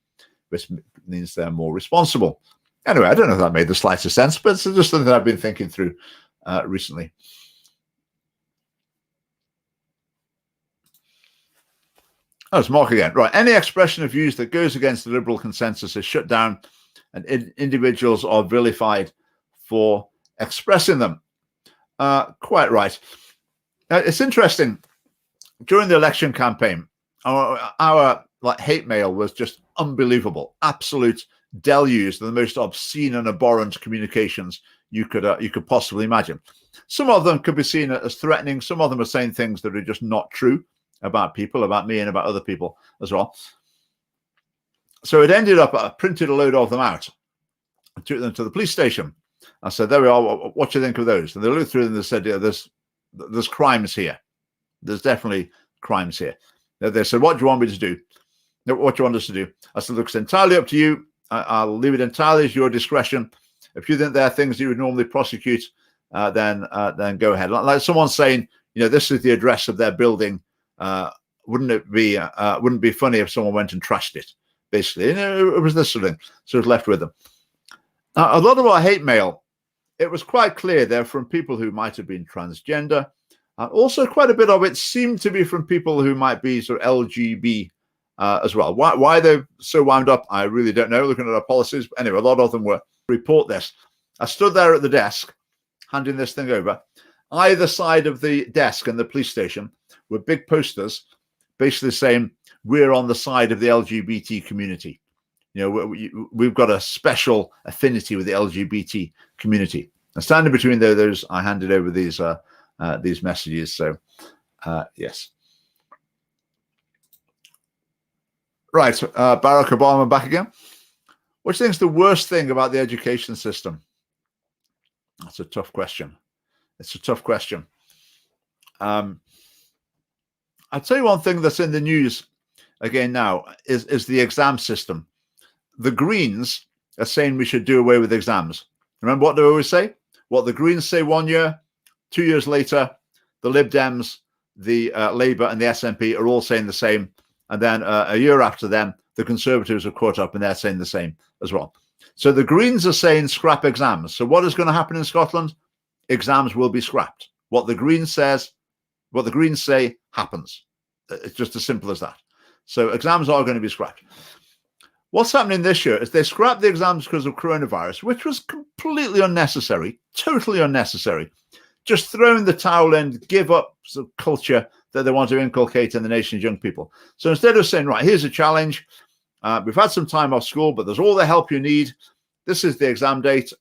which means they're more responsible. Anyway, I don't know if that made the slightest sense, but it's just something I've been thinking through recently. Oh, it's Mark again. Right. Any expression of views that goes against the liberal consensus is shut down, and individuals are vilified for expressing them. Quite right. It's interesting. During the election campaign, our hate mail was just unbelievable. Absolute deluge of the most obscene and abhorrent communications you could possibly imagine. Some of them could be seen as threatening. Some of them are saying things that are just not true about people, about me, and about other people as well. So it ended up, I printed a load of them out and took them to the police station. I said, there we are, what do you think of those? And they looked through them and they said, yeah, there's crimes here. There's definitely crimes here. They said, what do you want me to do? What do you want us to do? I said, look, it's entirely up to you. I'll leave it entirely as your discretion. If you think there are things you would normally prosecute, then go ahead. Like someone saying, this is the address of their building. Wouldn't it be funny if someone went and trashed it? Basically, it was this sort of thing. So it was left with them. A lot of our hate mail, it was quite clear they're from people who might have been transgender. Also, quite a bit of it seemed to be from people who might be sort of LGB as well. Why they're so wound up, I really don't know, looking at our policies. But anyway, a lot of them were report this. I stood there at the desk, handing this thing over. Either side of the desk in the police station were big posters basically saying, we're on the side of the LGBT community. We've got a special affinity with the LGBT community. And standing between those, I handed over these messages. So, yes. Right, Barack Obama back again. What do you think is the worst thing about the education system? That's a tough question. It's a tough question. I I'll tell you one thing that's in the news again now is the exam system. The Greens are saying we should do away with exams. Remember what they always say? What the Greens say 1 year, 2 years later, the Lib Dems, the Labour and the SNP are all saying the same. And then a year after them, the Conservatives are caught up and they're saying the same as well. So the Greens are saying scrap exams. So what is going to happen in Scotland? Exams will be scrapped. What the Greens say happens. It's just as simple as that. So exams are going to be scrapped. What's happening this year is they scrapped the exams because of coronavirus, which was completely unnecessary, totally unnecessary. Just throwing the towel in, give up the culture that they want to inculcate in the nation's young people. So instead of saying, right, here's a challenge, we've had some time off school, but there's all the help you need. This is the exam date.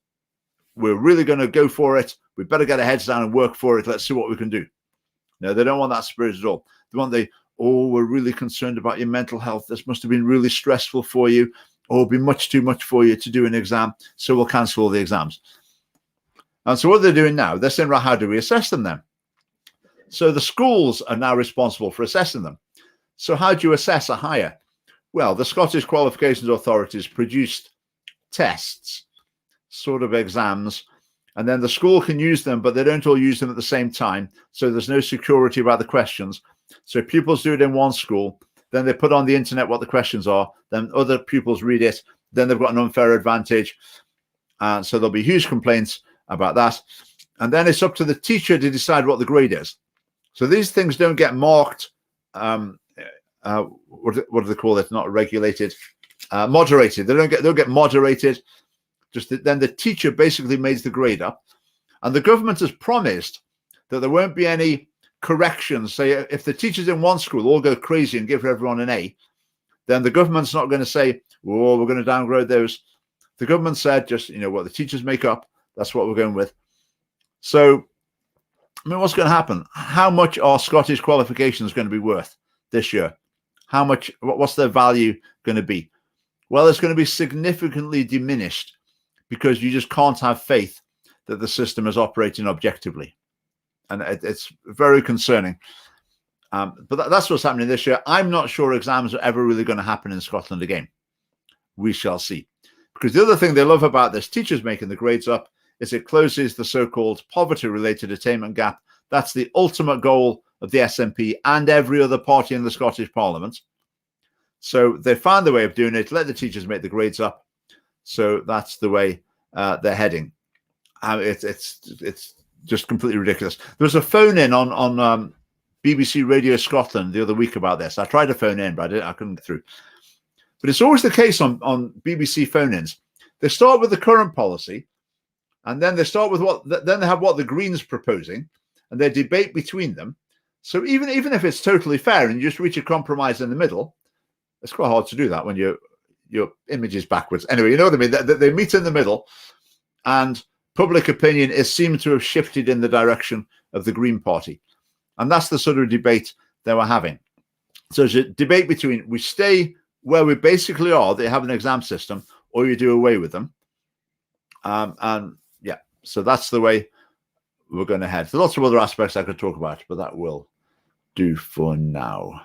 We're really going to go for it. We better get our heads down and work for it. Let's see what we can do. No, they don't want that spirit at all. They want we're really concerned about your mental health. This must have been really stressful for you, or it'll be much too much for you to do an exam, so we'll cancel all the exams. And so what they're doing now, they're saying, right, how do we assess them then? So the schools are now responsible for assessing them. So how do you assess a hire? Well, the Scottish Qualifications Authorities produced tests, sort of exams, and then the school can use them, but they don't all use them at the same time. So there's no security about the questions. So pupils do it in one school, then they put on the internet what the questions are, then other pupils read it, then they've got an unfair advantage. And so there'll be huge complaints about that. And then it's up to the teacher to decide what the grade is. So these things don't get marked. What do they call it? Not regulated, moderated. They don't get moderated. Then the teacher basically makes the grade up. And the government has promised that there won't be any corrections. Say if the teachers in one school all go crazy and give everyone an A, then the government's not going to say, oh, we're going to downgrade those. The government said just, what the teachers make up, that's what we're going with. So, I mean, what's going to happen? How much are Scottish qualifications going to be worth this year? How much, what's their value going to be? Well, it's going to be significantly diminished because you just can't have faith that the system is operating objectively. And it's very concerning. But that's what's happening this year. I'm not sure exams are ever really going to happen in Scotland again. We shall see. Because the other thing they love about this, teachers making the grades up, is it closes the so-called poverty-related attainment gap. That's the ultimate goal of the SNP and every other party in the Scottish Parliament. So they found the way of doing it, let the teachers make the grades up. So that's the way they're heading. It's just completely ridiculous. There was a phone-in on BBC Radio Scotland the other week about this. I tried to phone in, but I couldn't get through. But it's always the case on BBC phone-ins. They start with the current policy, and then they start with then they have what the Greens proposing, and they debate between them. So even if it's totally fair and you just reach a compromise in the middle, it's quite hard to do that when your image is backwards. Anyway, you know what I mean? They meet in the middle, and public opinion seemed to have shifted in the direction of the Green Party. And that's the sort of debate they were having. So it's a debate between we stay where we basically are, they have an exam system, or you do away with them. And yeah, so that's the way we're going to head. There's lots of other aspects I could talk about, but that will do for now.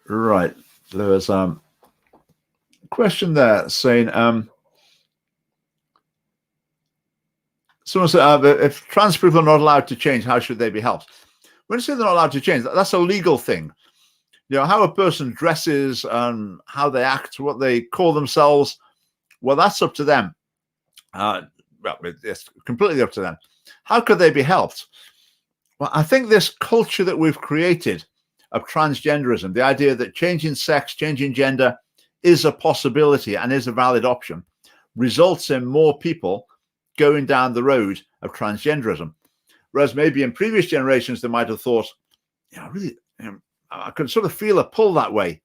Right. There was a question there saying, someone said, if trans people are not allowed to change, how should they be helped? When you say they're not allowed to change, that's a legal thing. How a person dresses and how they act, what they call themselves, well, that's up to them. Well, it's completely up to them. How could they be helped? Well, I think this culture that we've created of transgenderism, the idea that changing sex, changing gender is a possibility and is a valid option, results in more people going down the road of transgenderism. Whereas maybe in previous generations, they might have thought, I could sort of feel a pull that way,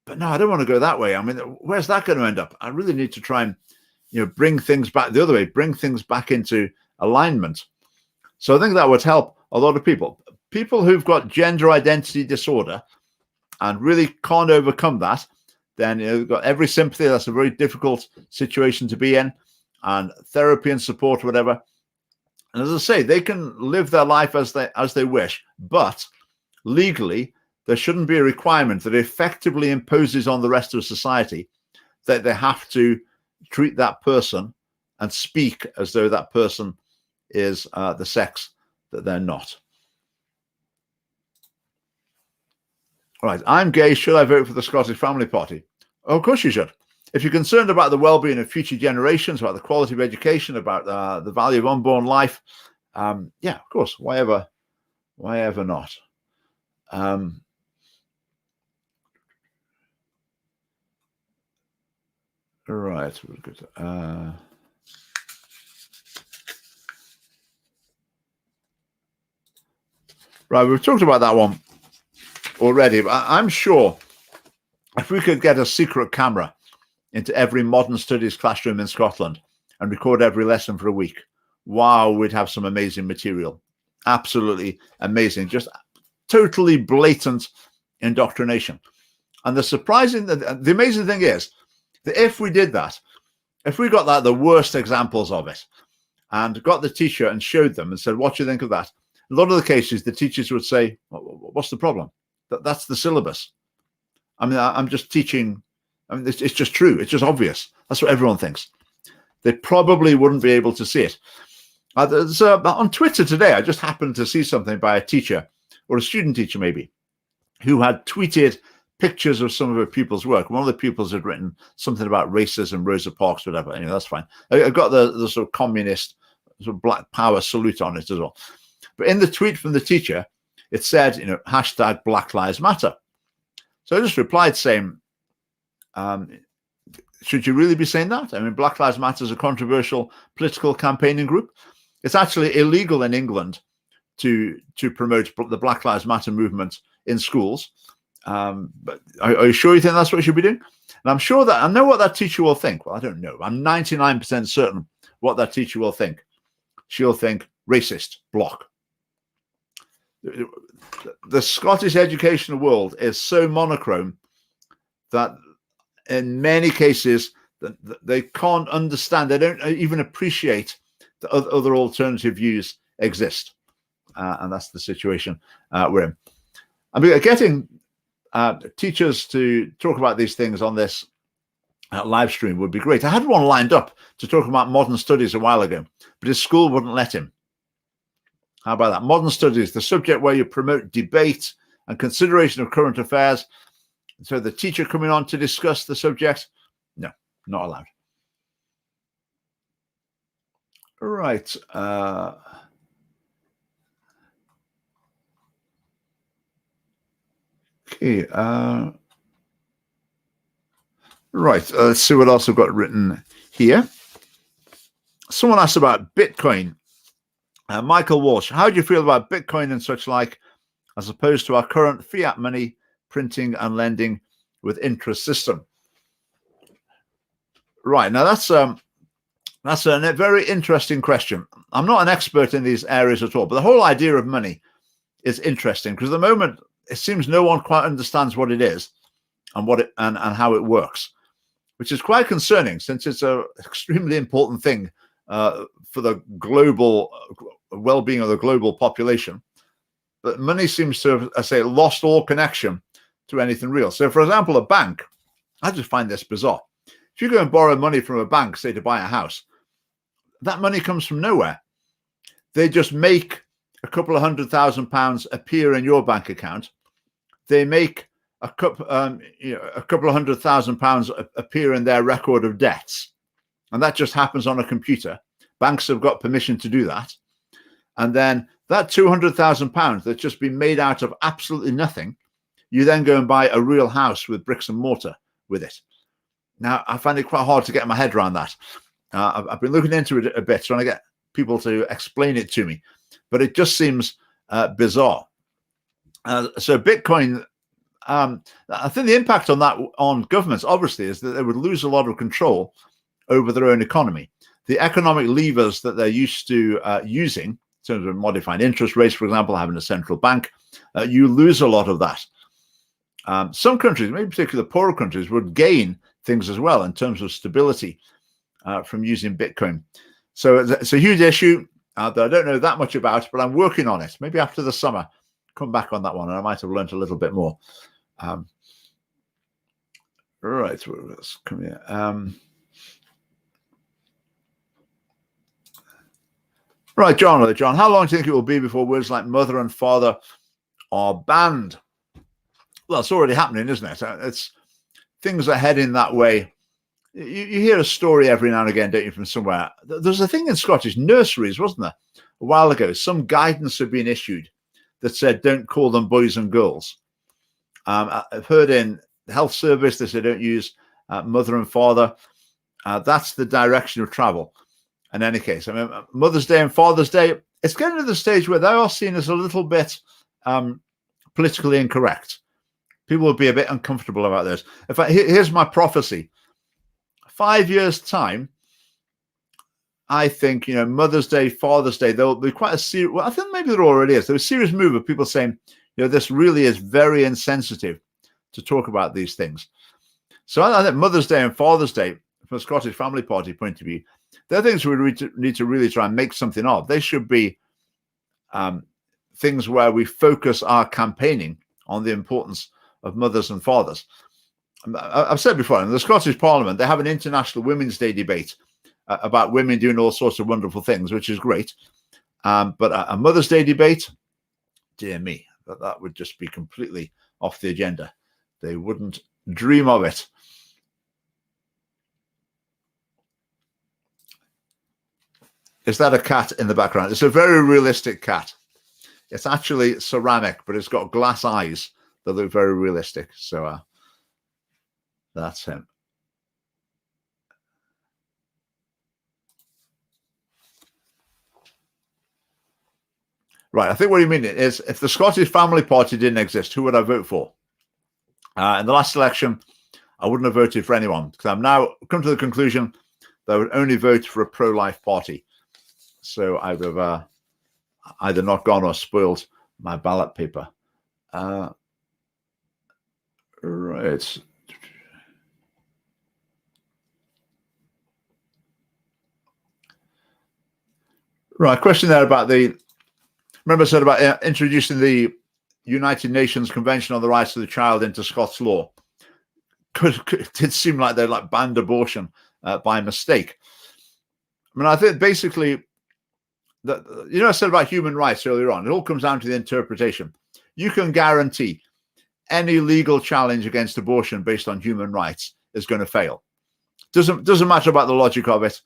but no, I don't want to go that way. I mean, where's that going to end up? I really need to try and, bring things back the other way, bring things back into alignment. So I think that would help a lot of people. People who've got gender identity disorder and really can't overcome that, then you've got every sympathy. That's a very difficult situation to be in, and therapy and support, whatever. And as I say, they can live their life as they wish, but legally, there shouldn't be a requirement that effectively imposes on the rest of society that they have to treat that person and speak as though that person is the sex that they're not. All right, I'm gay. Should I vote for the Scottish Family Party? Oh, of course you should. If you're concerned about the well-being of future generations, about the quality of education, about the value of unborn life, yeah, of course. Why ever not? Right. Good. Right, we've talked about that one already, but I'm sure if we could get a secret camera into every modern studies classroom in Scotland and record every lesson for a week, wow, we'd have some amazing material. Absolutely amazing. Just totally blatant indoctrination. And the amazing thing is that if we did that, if we got the worst examples of it and got the teacher and showed them and said, what do you think of that? A lot of the cases, the teachers would say, what's the problem? That's the syllabus. I mean, I'm just teaching. I mean, it's just true. It's just obvious. That's what everyone thinks. They probably wouldn't be able to see it. On Twitter today, I just happened to see something by a teacher or a student teacher maybe, who had tweeted pictures of some of her pupils' work. One of the pupils had written something about racism, Rosa Parks, whatever. Anyway, that's fine. I got the sort of communist sort of black power salute on it as well. But in the tweet from the teacher, it said, hashtag Black Lives Matter. So I just replied saying, should you really be saying that? I mean, Black Lives Matter is a controversial political campaigning group. It's actually illegal in England to promote the Black Lives Matter movement in schools. But are you sure you think that's what you should be doing? And I'm sure that I know what that teacher will think. Well, I don't know. I'm 99% certain what that teacher will think. She'll think racist, block. The Scottish educational world is so monochrome that in many cases they can't understand, they don't even appreciate that other alternative views exist. And that's the situation we're in. I mean, getting teachers to talk about these things on this live stream would be great. I had one lined up to talk about modern studies a while ago, but his school wouldn't let him. How about that? Modern studies, the subject where you promote debate and consideration of current affairs. So the teacher coming on to discuss the subject, no, not allowed. Right. Okay. Right. Let's see what else I've got written here. Someone asked about Bitcoin. Michael Walsh, how do you feel about Bitcoin and such like, as opposed to our current fiat money printing and lending with interest system? Right. Now that's a very interesting question. I'm not an expert in these areas at all, but the whole idea of money is interesting because at the moment it seems no one quite understands what it is and and how it works, which is quite concerning since it's an extremely important thing for the global well-being of the global population. But money seems to have, I say, lost all connection to anything real. So, for example, a bank, I just find this bizarre. If you go and borrow money from a bank, say to buy a house, that money comes from nowhere. They just make a couple of £100,000 appear in your bank account. They make a couple of £100,000 appear in their record of debts. And that just happens on a computer. Banks have got permission to do that. And then that £200,000 that's just been made out of absolutely nothing, you then go and buy a real house with bricks and mortar with it. Now, I find it quite hard to get my head around that. I've been looking into it a bit, trying to get people to explain it to me, but it just seems bizarre. So Bitcoin, I think the impact on that on governments, obviously, is that they would lose a lot of control over their own economy. The economic levers that they're used to using, in terms of modifying interest rates, for example, having a central bank, you lose a lot of that. Some countries, maybe particularly the poorer countries, would gain things as well in terms of stability from using Bitcoin. So it's a huge issue. that I don't know that much about, but I'm working on it. Maybe after the summer, come back on that one, and I might have learned a little bit more. Right, let's come here. Right, John, how long do you think it will be before words like mother and father are banned? Well, it's already happening, isn't it? It's things are heading that way. You hear a story every now and again, don't you, from somewhere? There's a thing in Scottish nurseries, wasn't there, a while ago? Some guidance had been issued that said don't call them boys and girls. I've heard in the health service they say don't use mother and father. That's the direction of travel. In any case, I mean, Mother's Day and Father's Day, it's getting to the stage where they are seen as a little bit politically incorrect. People will be a bit uncomfortable about this. In fact, here's my prophecy. 5 years' time, I think, Mother's Day, Father's Day, there'll be quite a serious, well, I think maybe there already is. There's a serious move of people saying, this really is very insensitive to talk about these things. So I think Mother's Day and Father's Day, from a Scottish Family Party point of view, they're things we need to really try and make something of. They should be things where we focus our campaigning on the importance of mothers and fathers. I've said before, in the Scottish Parliament, they have an International Women's Day debate about women doing all sorts of wonderful things, which is great. But a Mother's Day debate, dear me, that would just be completely off the agenda. They wouldn't dream of it. Is that a cat in the background? It's a very realistic cat. It's actually ceramic, but it's got glass eyes that look very realistic. So that's him. Right, I think what you mean is if the Scottish Family Party didn't exist, who would I vote for? In the last election, I wouldn't have voted for anyone because I'm now come to the conclusion that I would only vote for a pro-life party. So I would have either not gone or spoiled my ballot paper. Right. Right, question there about remember I said about introducing the United Nations Convention on the Rights of the Child into Scots law. It did seem like they banned abortion by mistake. I mean, I think basically, I said about human rights earlier on, it all comes down to the interpretation. You can guarantee any legal challenge against abortion based on human rights is going to fail. Doesn't matter about the logic of it.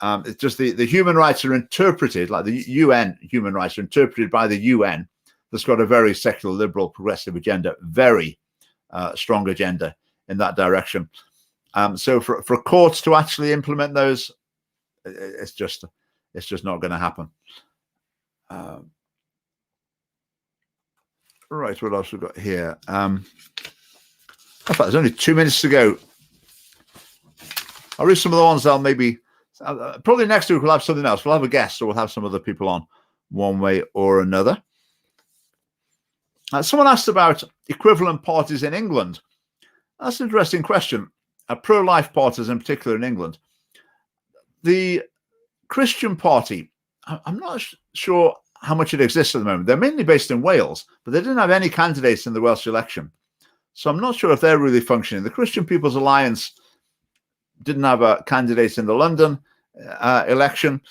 It's just the human rights are interpreted, like the UN human rights are interpreted by the UN. That's got a very secular, liberal, progressive agenda, very strong agenda in that direction. So for courts to actually implement those, it's just not going to happen. Right, what else we've got here? In fact, there's only 2 minutes to go. I'll read some of the ones I'll maybe... probably next week we'll have something else. We'll have a guest or we'll have some other people on one way or another. Someone asked about equivalent parties in England. That's an interesting question. Pro-life parties in particular in England. The Christian Party, I'm not sure how much it exists at the moment. They're mainly based in Wales, but they didn't have any candidates in the Welsh election. So I'm not sure if they're really functioning. The Christian People's Alliance didn't have a candidate in the London election.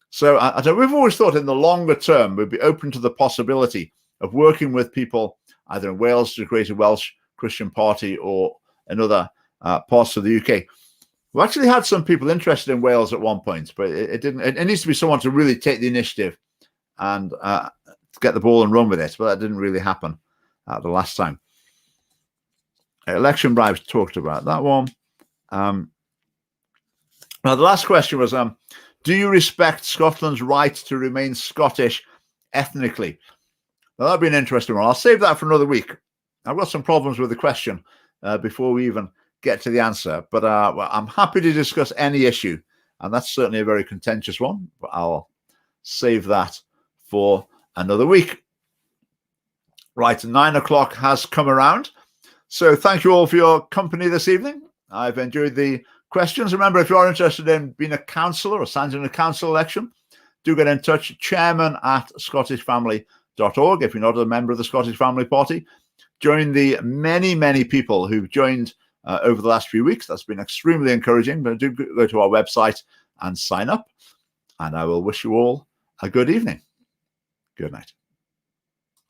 So we've always thought in the longer term, we'd be open to the possibility of working with people either in Wales to create a Welsh Christian Party or in other parts of the UK. We actually had some people interested in Wales at one point, but it didn't. It needs to be someone to really take the initiative and get the ball and run with it. But that didn't really happen the last time. Election bribes, talked about that one. Now, the last question was, do you respect Scotland's right to remain Scottish ethnically? Now, that'd be an interesting one. I'll save that for another week. I've got some problems with the question before we even get to the answer, but well, I'm happy to discuss any issue, and that's certainly a very contentious one, but I'll save that for another week. Right, 9 o'clock has come around, so thank you all for your company this evening. I've enjoyed the questions. Remember, if you are interested in being a councillor or standing in a council election, do get in touch, chairman@scottishfamily.org. If you're not a member of the Scottish Family Party, join the many people who've joined over the last few weeks. That's been extremely encouraging. But do go to our website and sign up. And I will wish you all a good evening. Good night.